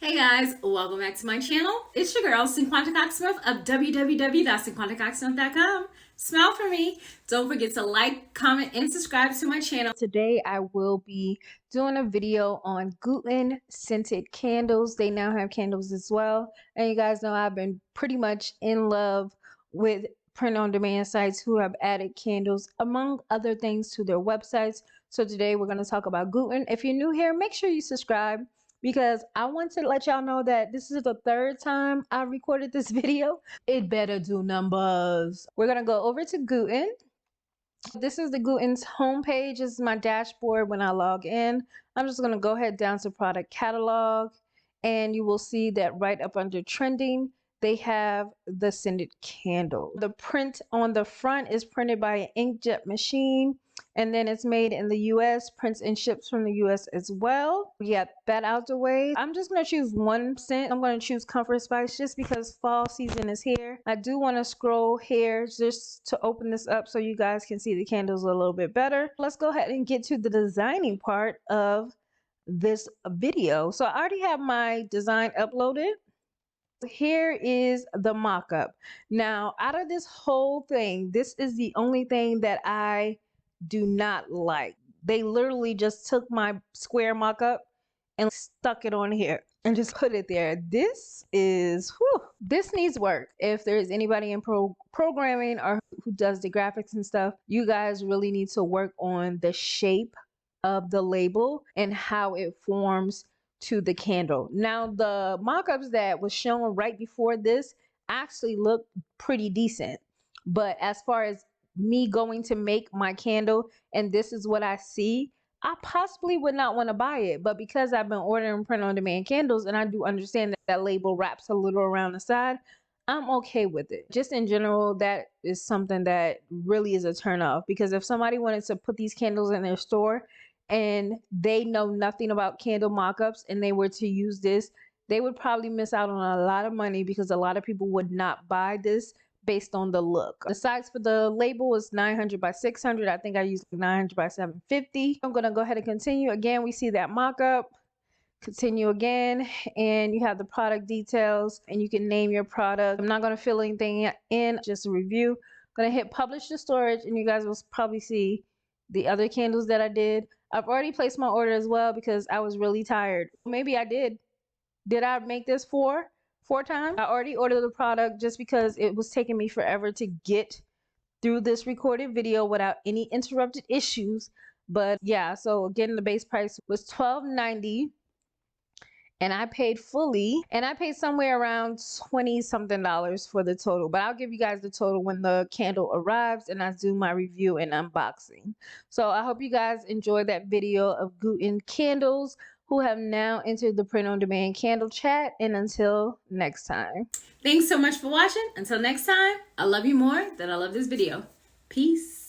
Hey guys, welcome back to my channel. It's your girl, Cinquanta Cox-Smith of www.cinquantacoxsmith.com. Smile for me. Don't forget to like, comment, and subscribe to my channel. Today I will be doing a video on gluten scented candles. They now have candles as well. And you guys know I've been pretty much in love with print-on-demand sites who have added candles, among other things, to their websites. So today we're going to talk about gluten. If you're new here, make sure you subscribe, because I want to let y'all know that this is the third time I recorded this video. It better do numbers. We're gonna go over to gluten. This is the gluten's homepage. This is my dashboard when I log in. I'm just gonna go ahead down to product catalog, and you will see that right up under trending, they have the scented candle. The print on the front is printed by an inkjet machine, and then it's made in the US, prints and ships from the US as well. We got that out the way. I'm just gonna choose one scent. I'm gonna choose Comfort Spice just because fall season is here. I do want to scroll here just to open this up so you guys can see the candles a little bit better. Let's go ahead and get to the designing part of this video. So I already have my design uploaded. Here is the mock-up. Now, out of this whole thing, this is the only thing that I do not like. They literally just took my square mock-up and stuck it on here and just put it there. This is, this needs work. If there's anybody in programming or who does the graphics and stuff, you guys really need to work on the shape of the label and how it forms to the candle. Now, the mock-ups that was shown right before this actually look pretty decent, but as far as me going to make my candle and this is what I see, I possibly would not want to buy it. But because I've been ordering print-on-demand candles and I do understand that that label wraps a little around the side, I'm okay with it. Just in general, that is something that really is a turn off, because if somebody wanted to put these candles in their store and they know nothing about candle mock-ups and they were to use this, they would probably miss out on a lot of money, because a lot of people would not buy this based on the look. The size for the label is 900 by 600. I think I used 900 by 750. I'm gonna go ahead and continue. Again, we see that mock-up. Continue again, and you have the product details and you can name your product. I'm not going to fill anything in, just a review. I'm going to hit publish to storage, and you guys will probably see the other candles that I did. I've already placed my order as well because I was really tired. Maybe I did I make this four times? I already ordered the product just because it was taking me forever to get through this recorded video without any interrupted issues. But yeah, so again, the base price was $12.90. and I paid fully, and I paid somewhere around $20 something for the total, but I'll give you guys the total when the candle arrives and I do my review and unboxing. So I hope you guys enjoyed that video of gluten candles who have now entered the print-on-demand candle chat, and until next time. Thanks so much for watching. Until next time, I love you more than I love this video. Peace.